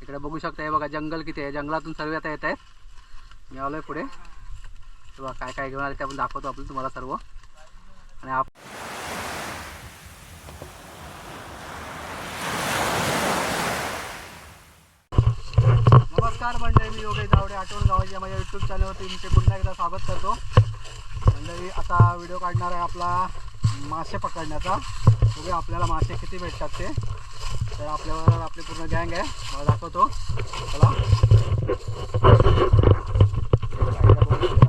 इकडे बघू शकता हे बघा जंगल किती आहे, जंगलातून सर्व आता येत आहेत. मी आलोय पुढे, तेव्हा काय काय घेऊन आले ते आपण दाखवतो आपण तुम्हाला सर्व. आणि नमस्कार मंडळी, मी योगेश जावडे आठवण गावाच्या माझ्या यूट्यूब चॅनलवरती तुमचे पुन्हा एकदा स्वागत करतो. मंडळी आता व्हिडिओ काढणार आहे आपला मासे पकडण्याचा. बघूया आपल्याला मासे किती भेटतात ते. तर आपल्यावर आपली पूर्ण गँग आहे, मला दाखवतो. चला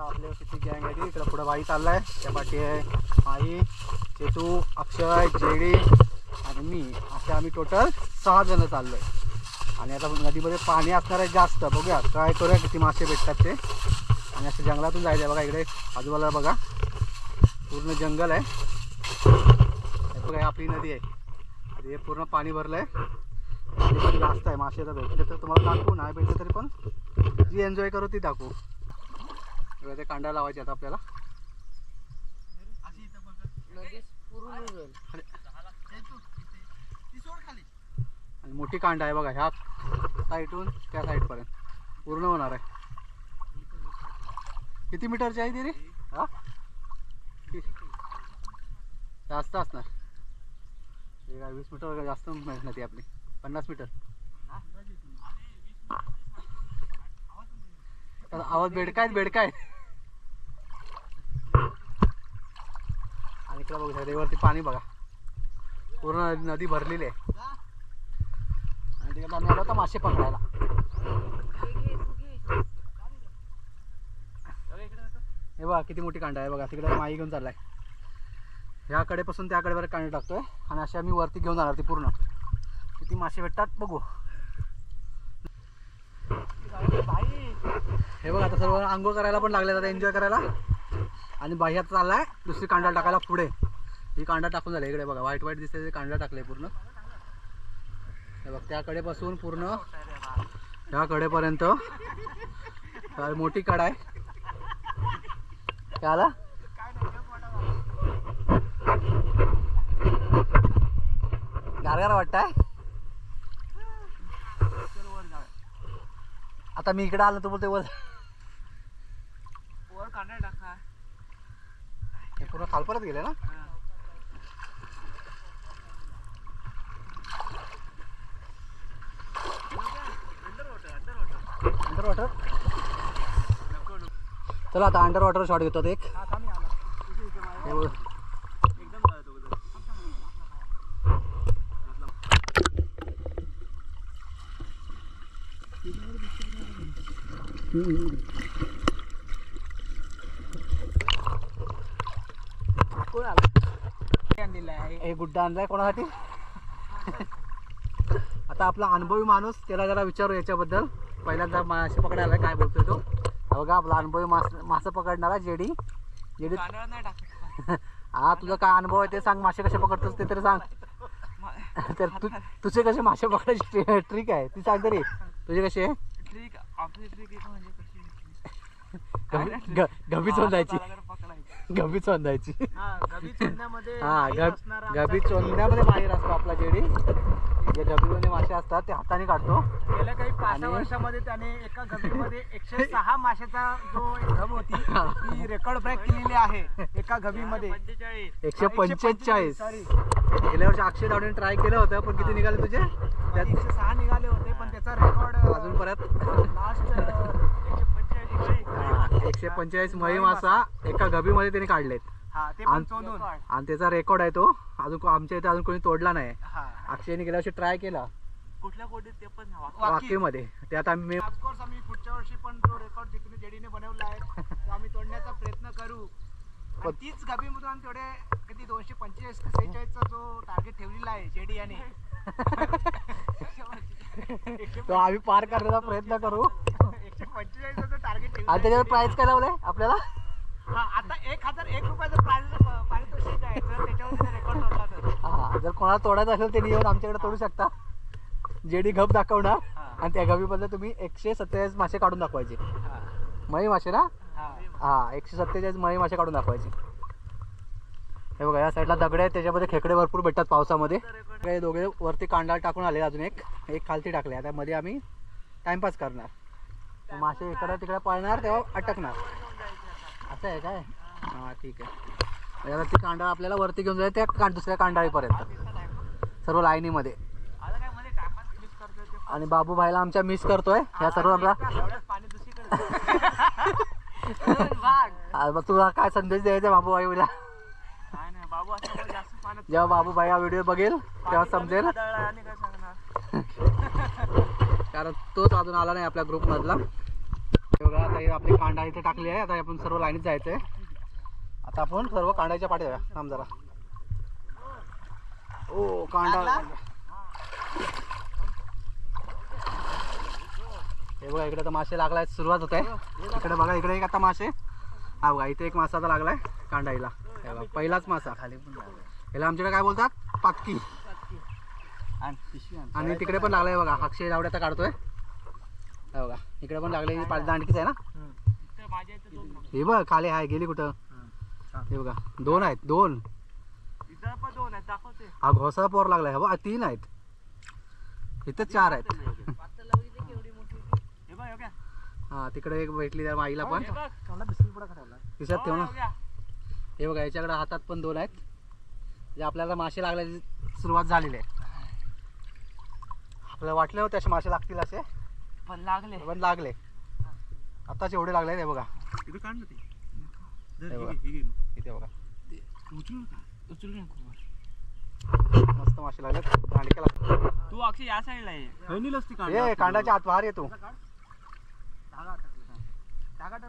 आपल्यावर किती गँग आहे ती. इकडं पुढं भाई चाललाय, त्या पाठी आहे आई, चेतू, अक्षय, जेडी आणि मी, असे आम्ही टोटल 6 जण चाललोय. आणि आता नदीमध्ये पाणी असणार आहे जास्त. बघूया काय करूया किती मासे भेटतात ते. आणि असं जंगलातून जायचं आहे. बघा इकडे आजूबाजूला बघा पूर्ण जंगल आहे. बघा आपली नदी आहे, हे पूर्ण पाणी भरलं आहे. पाणी पण जास्त आहे. मासे तर भेटले तर तुम्हाला दाखवू, नाही भेटले तरी पण जी एन्जॉय करू ती दाखवू. ते कांदा लावायचे आता आपल्याला. आणि मोठी कांदा आहे बघा, ह्या साईडून त्या साईडपर्यंत पूर्ण होणार आहे. किती मीटरची आहे ती रे? हा जास्त असणार. हे काय 20 मीटर वगैरे जास्त नाही ती आपली, 50 मीटर. आवाज बेडकाय बेडकाय. आणि इकडे बघू रेवरती पाणी बघा, पूर्ण नदी भरलेली आहे. आणि तिकडे आम्ही आलो होतो मासे पकडायला. हे बघा किती मोठी कांडा आहे बघा. तिकडे माई घेऊन चाललाय, ह्या कडेपासून त्या कडेवर कांडे टाकतोय. आणि अशी आम्ही वरती घेऊन जाणार ती पूर्ण. किती मासे भेटतात बघू. हे बघा आता सर्व आंघोळ करायला पण लागले, आता एन्जॉय करायला. आणि बाह्यात चाललाय दुसरी कांडा टाकायला पुढे. ही कांडा टाकून झाली. इकडे बघा व्हाईट व्हाईट दिसते, कांडा टाकले पूर्ण. हे बघ त्या कडेपासून पूर्ण ह्या कडेपर्यंत मोठी काडा आहे. काय आला गारगार वाटतंय. आता मी इकडे आलो, तू बोलते वर कांदा टाका. हे पूर्ण खालपर्यंत गेले ना. Under water. चला आता अंडर वॉटर शॉट घेतो एक. हे गुड्डा आणलाय कोणासाठी. आता आपला अनुभवी माणूस, त्याला जरा विचारू याच्याबद्दल. पहिल्यांदा मासे पकडायला काय बोलतोय तो. बघा आपला अनुभवी मासे पकडणारा जेडी. जेडी हा तुझा काय अनुभव आहे ते सांग. मासे कसे पकडतोस ते तरी सांग. तर तुझे कसे मासे पकडायची ट्रिक आहे ती सांग तरी. तुझे कसे ट्रिक? आपली ट्रिक म्हणजे गभी चोंदायची. गभी चोंदायची. हा गभी चोंदण्यामध्ये माहीर असतो आपला जेडी. जे गभीमध्ये मासे असतात ते हाताने काढतो. गेल्या काही 5 वर्षामध्ये त्याने एका गभीमध्ये 106 माशाचा जो गभ होती ती रेकॉर्ड ब्रेक केलेली आहे. एका गभीमध्ये 145. गेल्या वर्षी अक्षय धावडेने ट्राय केलं होतं, पण किती निघाले तुझे? त्यात 106 निघाले होते, पण त्याचा रेकॉर्ड अजून परत लास्ट 145 मळी मासा एका गभीमध्ये त्याने काढलेत. आणि त्याचा रेकॉर्ड आहे तो. अजून आमच्या इथे अजून कोणी तोडला नाही. अक्षयने गेल्या वर्षी ट्राय केला कुठल्या कोटीत ते पण वाकीमध्ये. त्यात आम्ही पुढच्या वर्षी पण तो रेकॉर्ड जिकडे जेडीने बनवला आहे तो आम्ही तोडण्याचा प्रयत्न करू. तीच गभीमधून तेवढे किती 245 46चा जो टार्गेट ठेवलेला आहे जेडी याने, तो आम्ही पार करण्याचा प्रयत्न करू. 145चा जो टार्गेट आणि त्याच्यावर प्राइस काय लावलंय आपल्याला? आता 1001 रुपयाचं पारितोषिक आहे जर त्याच्यावर रेकॉर्ड तोडला तर. हा जर कोणाला तोडायचं असेल त्यांनी येऊन आमच्याकडे तोडू शकता. जेडी गप दाखवणार आणि त्या गभीबद्दल तुम्ही 147 मासे काढून दाखवायचे. मळी मासे ना. हा 147 मळी मासे काढून दाखवायचे. हे बघा या साईडला दगड आहेत, त्याच्यामध्ये खेकडे भरपूर भेटतात पावसामध्ये. हे दोघे वरती कांडाळ टाकून आले. अजून एक खालती टाकले. आता मध्ये आम्ही टाइमपास करणार. मग मासे इकडं तिकडे पळणार तेव्हा अटकणार. असं आहे काय? हां ठीक आहे. म्हणजे आता ती कांडाळ आपल्याला वरती घेऊन जाईल त्या दुसऱ्या कांडाळीपर्यंत सर्व लाईनीमध्ये. आणि बाबूभाईला आमच्या मिस करतोय ह्या सर्व आपला. मग तुला काय संदेश द्यायचा बाबूभाईला? जेव्हा बाबूभाई हा व्हिडिओ बघेल तेव्हा समजेल, कारण तोच अजून आला नाही आपल्या ग्रुप मधला. बघा आता ही आपली कांडा इथे टाकली आहे. आता आपण सर्व लाईनीत जायचंय. आता आपण सर्व कांड्याच्या पाठी जाऊया. थांब जरा. ओ कांडा. हे बघा इकडे तर मासे लागलाय, सुरुवात होत आहे. इकडे बघा, इकडे एक आता मासे. हा बघा इथे एक मासा आता लागलाय कांडाईला. पहिलाच मासा. याला आमच्याकडे काय बोलतात? पातकी. आणि तिकडे पण लागलाय बघा, अक्षय जावड्याचा काढतोय. बघा इकडे पण लागले, दांडकीच आहे ना. हे बघ खाली आहे, गेली कुठं? हे बघा 2 आहेत, 2. हा घोसा पोर लागलाय. हा बघा 3 आहेत, इथं 4 आहेत. हा तिकडे एक भेटली त्या माईला पण. तिच्यात ठेव ना. हे बघा याच्याकडे हातात पण 2 आहेत. म्हणजे आपल्याला मासे लागल्याची सुरुवात झालेली आहे. आपल्याला वाटले नव्हते असे मासे लागतील असे, पण लागले. आताच एवढे लागले. हे बघा इथे बघा मस्त मासे लागले. तू अक्षय या साईडला ये कांडाच्या आत बाहेर येतो.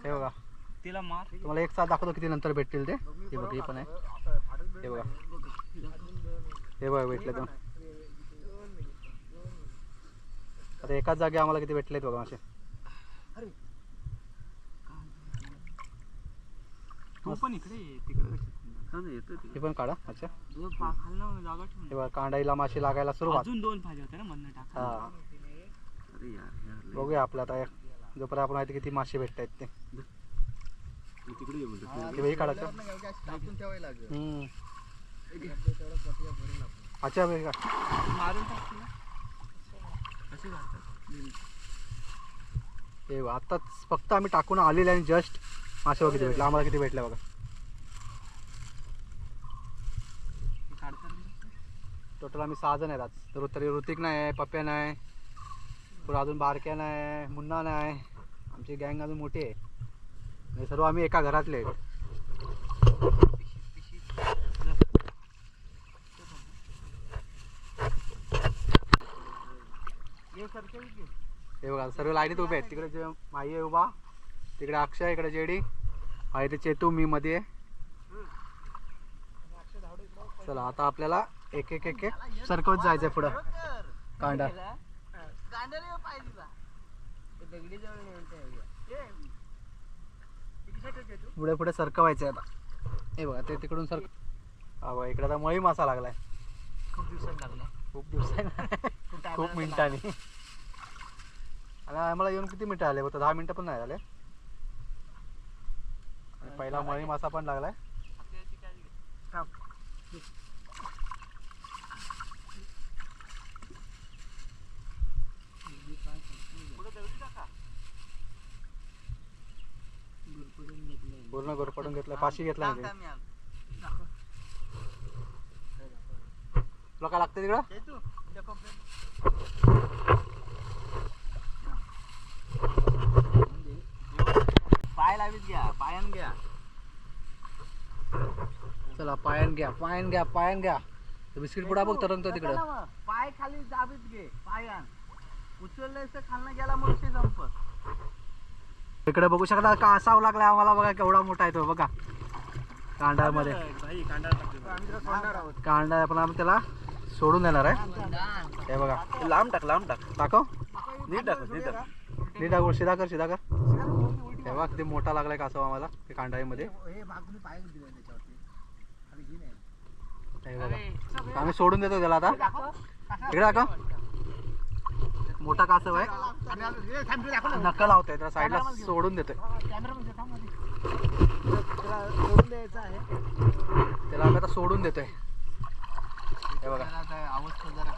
हे बघा तिला मार. तुम्हाला एक साथ दाखवतो किती नंतर भेटतील ते. हे बघा हे पण आहे. हे बघा भेटले 2. आता एकाच जागी आम्हाला किती भेटलेत बघा मासे. तू पण इकडे तिकडे हे पण काढा. अच्छा हे बघा कांडाईला मासे लागायला सुरुवात. अजून 2 पाहिजे होते ना मधनं टाका. हा बघूया आपलं आता जोपर्यंत आपण माहिती किती मासे भेटत आहेत ते. काढायचं. अच्छा मारून हे आताच फक्त आम्ही टाकून आलेले आणि जस्ट मासे बघा किती भेटले आम्हाला. किती भेटले बघा. टोटल आम्ही 6 जण आहेत आज. तरी ऋतिक नाही, पप्प्या नाही, पुढे अजून बारक्या नाही, मुन्ना नाही. आमची गँग अजून मोठी आहे. हे सर्व आम्ही एका घरातले आहेत. हे बघा सर्व लाईनीत उभे आहेत. तिकडे जे माई आहे उभा, तिकडे अक्षय, इकडे जेडी आहे, ते चेतू, मी मध्ये. चला आता आपल्याला एक एक एक सरकवत जायचंय पुढं. कांडा पुढे पुढे सरकवायचंय आता. हे बघा ते तिकडून सरक. हा बघा इकडे आता मळी मासा लागलाय. खूप दिवसांनी लागला. खूप मिनिटांनी. आणि आम्हाला येऊन किती मिनिटं आले होतं? 10 मिनिटं पण नाही झाले. पहिला मळी मासा पण लागलाय. पूर्ण गोरपडून घेतला, फाशी घेतला. तुला काय लागतं तिकडं? पाय लावीत घ्या, पायान घ्या. चला पायान घ्या. बिस्किट पुडा बघ तरंगतो तिकडं. पाय खाली दाबीत घे, पायान उचललंय खालनं गेला मग ते जंप. इकडे बघू शकता का असावं लागलाय आम्हाला. बघा केवढा मोठा आहे तो बघा. कांडामध्ये कांडा आपण त्याला सोडून देणार आहे. हे बघा लांब टाक टाकव. नीट टाक शिदा कर. हे बघा किती मोठा लागलाय कासव आम्हाला ते कांडाईमध्ये. आम्ही सोडून देतो त्याला आता. इकडे टाका. मोठा कासव आहे, नक्कल लावतोय त्या साईडला, सोडून देतोय त्याला. आम्ही आता सोडून देतोय. हे बघा अवस्था जरा.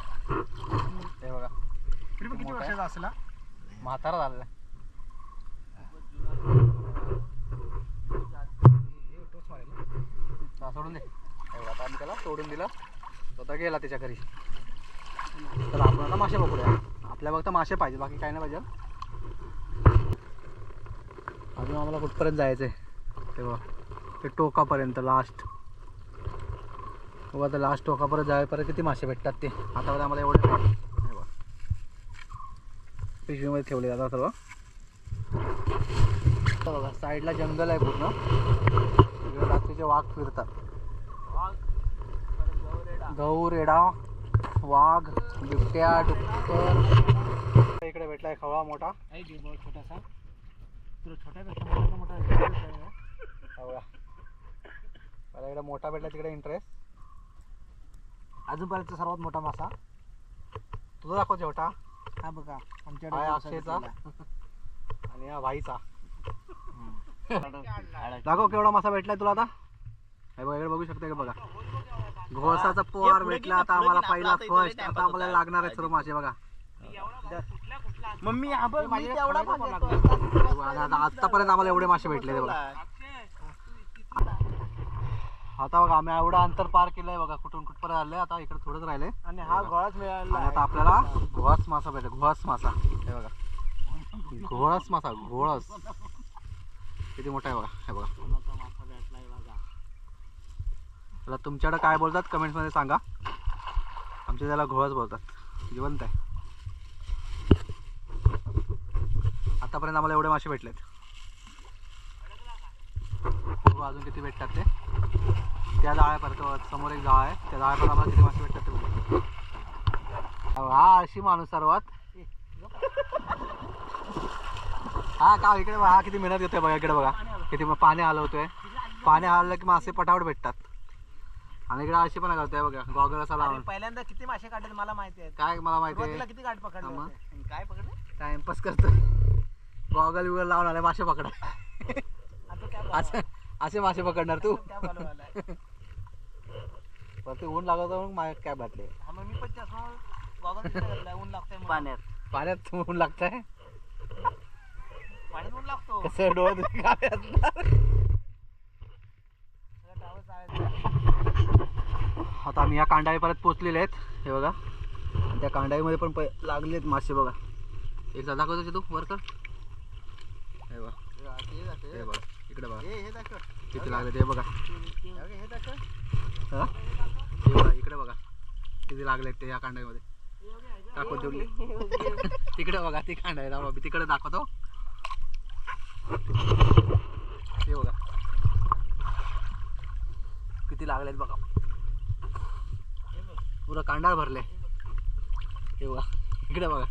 हे बघा किती वर्षाचा असला? म्हातारा झालेला आहे. हा, सोडून दे. एवढा आता आम्ही त्याला सोडून दिलं, स्वतः गेला त्याच्या घरी. तर आपण आता मासे पकडूया. आपल्या फक्त मासे पाहिजे, बाकी काही नाही पाहिजे. अजून आम्हाला कुठपर्यंत जायचं आहे तेव्हा ते टोकापर्यंत लास्ट. बघा आता लास्ट टोकापर्यंत जायपर्यंत किती मासे भेटतात ते. आता आम्हाला एवढे पिशवीमध्ये ठेवले जातात सर्व. बघा साईडला जंगल आहे पूर्ण, तिकडे रात्रीचे वाघ फिरतात. गहू, रेडा, वाघ, बिबट्या, डुक्कर. इकडे भेटलाय खवळा मोठा. छोटासा छोट्यापेक्षा मोठा खवळा. मला इकडे मोठा भेटला, तिकडे इंटरेस्ट. अजूनपर्यंत सर्वात मोठा मासा तुझा दाखव छोटा. हा बघा हा आमच्याकडे अक्षयचा आणि हा भाईचा. दाखव केवढा मासा भेटलाय तुला आता. हे बघा इकडे बघू शकता का बघा. घोसाचा पोहार भेटला आता आम्हाला पहिला फर्स्ट. आता आपल्याला लागणार आहे सर्व मासे बघा. मम्मी आतापर्यंत आम्हाला एवढे मासे भेटले ते बघा. आता बघा आम्ही एवढं अंतर पार केलंय बघा, कुठून कुठपर्यंत आलंय. आता इकडे थोडंच राहिलंय आणि हा गोळाच मिळाला. आता आपल्याला घोळस मासा भेटेल. घोळस मासा हे बघा, घोळस मासा. घोळस किती मोठा आहे बघा. हे बघा. त्याला तुमच्याकडे काय बोलतात कमेंट्स मध्ये सांगा. आमच्या त्याला घोळस बोलतात. जिवंत आहे. आतापर्यंत आम्हाला एवढे मासे भेटलेत. बघू अजून किती भेटतात ते. त्या जाळ्यापर्यंत समोर एक जाळ आहे, त्या जाळ्यापर्यंत आम्हाला किती मासे भेटतात ते बघू. हा अशी माणूस सर्वात. हा का इकडे बघा, हा किती मेहनत घेतोय बघा. इकडे बघा किती पाणी हलवतोय. पाणी हलवलं की मासे पटापट भेटतात. आणि इकडे अशी पण करतोय बघा, गॉगल असा लावून. पहिल्यांदा किती मासे काढले मला माहिती आहे. काय मला माहिती आहे. किती काढ पकडले. काय पकडले. टाइमपास करतोय. गॉगल बिगल लावून आले मासे पकडा. असे मासे पकडणार तू. ते ऊन लागत मग माझ्या काय बाटले. मी पण ऊन लागतंय पाण्यात. पाण्यात ऊन लागतंय. पाण्यात ऊन लागतो. कसं डोळ्यात आता आम्ही या कांडाई परत पोचलेले आहेत. हे बघा, आणि त्या कांडाईमध्ये पण लागलेत मासे बघा. एकदा दाखवतो तू वर कर. हे बघा, हे बघा इकडे बघा किती लागले ते बघा. हा हे बघा इकडे बघा किती लागलेत ते या कांडाईमध्ये. दाखवत जेवले तिकडे बघा ती कांडाई. मी तिकडे दाखवतो. हे बघा किती लागलेत बघा. पुरं कांडाळ भरले. हे बघा इकडे बघा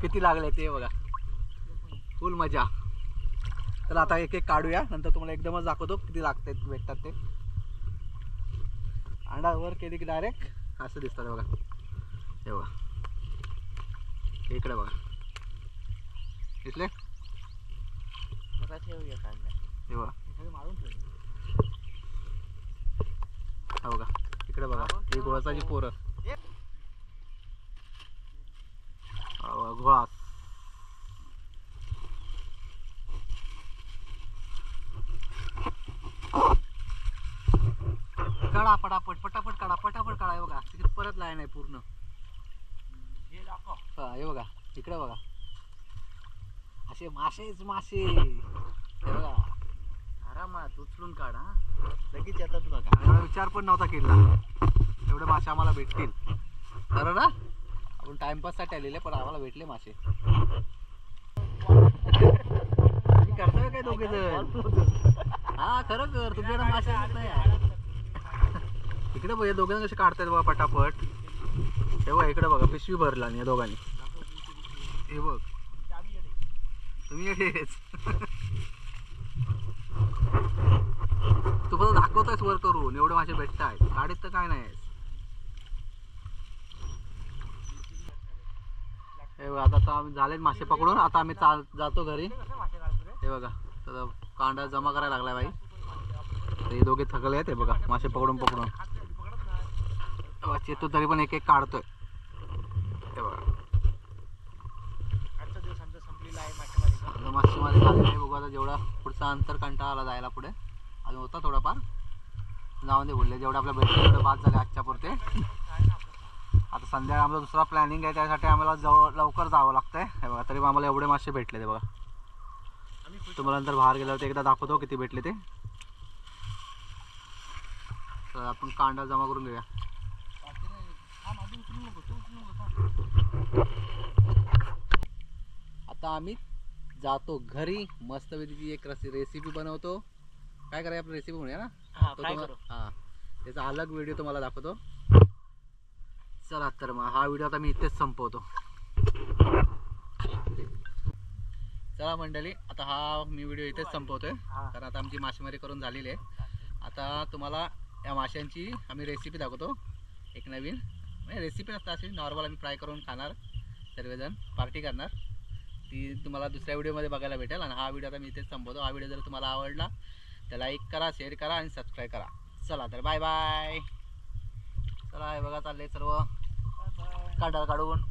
किती लागले ते बघा. फुल मजा. तर आता एक एक काढूया, नंतर तुम्हाला एकदमच दाखवतो किती लागते भेटतात ते. अंडावर केली की डायरेक्ट असं दिसतात बघा. हे बघा इकडे बघा दिसले. हे बघा हा बघा इकडे बघा ही घोळसाची पोरं. घोळास काढा पटापट पटापट काढा पटापट काढा. हे बघा तिथे परत लाईन आहे पूर्ण. हे बघा इकडे बघा असे मासेच मासे. हे बघा आरामात उचलून काढा, लगेच येतात बघा. एवढा विचार पण नव्हता केला एवढे मासे आम्हाला भेटतील. खरं ना, आपण टाइमपाससाठी आलेले पण आम्हाला भेटले मासे. करतोय काय दोघे जण. हा खरं कर, तुमच्याकडे मासे नाही. इकडे बघ दोघे जण कसे काढतायत बघा पटापट. हे बघा इकडे बघा पिशवी भरला या दोघांनी. हे बघ तुम्ही येतेच तू फक्त दाखवतोयस वर करून एवढे मासे भेटतायत. गाडीत तर काय नाही. हे बघा आता आम्ही झालेत मासे पकडून. आता आम्ही जातो घरी. हे बघा तर कांदा जमा करायला लागलाय बाई. हे दोघे थकले आहेत. हे बघा मासे पकडून पकडून. चेतू तरी पण एक एक काढतोय. हे बघा मासेमारी झालेली आहे. बघू आता जेवढा पुढचा अंतर कंटाळा आला जायला पुढे अजून होता थोडाफार. जाऊन दे बोलले जेवढं आपल्या भेटले तेवढं बाद झाले आजच्या पुरते. आता संध्याकाळी आम्हाला दुसरा प्लॅनिंग आहे त्यासाठी आम्हाला लवकर जावं लागतंय. हे बघा तरी आम्हाला एवढे मासे भेटले ते बघा. तुम्हाला नंतर बाहेर गेल्यावर एकदा दाखवतो किती भेटले ते. तर आपण कांडा जमा करून घेऊया. आता आम्ही जातो घरी मस्तपैकी एक रेसिपी बनवतो. काय करायचं आपण रेसिपी म्हणूया ना. हां त्याचा अलग व्हिडिओ तुम्हाला दाखवतो. चला तर मग हा व्हिडिओ आता मी इथेच संपवतो. चला मंडळी आता हा मी व्हिडिओ इथेच संपवतोय कारण आता आमची मासेमारी करून झालेली आहे. आता तुम्हाला या माशांची आम्ही रेसिपी दाखवतो. एक नवीन म्हणजे रेसिपी नसतं अशी नॉर्मल आम्ही फ्राय करून खाणार सर्वजण पार्टी करणार. ती तुम्हाला दुसऱ्या व्हिडिओमध्ये बघायला भेटेल. आणि हा व्हिडिओ आता मी इथेच संपवतो. हा व्हिडिओ जर तुम्हाला आवडला तर लाईक करा, शेअर करा आणि सबस्क्राईब करा. चला तर बाय बाय. चला हे बघा चालले सर्व काढून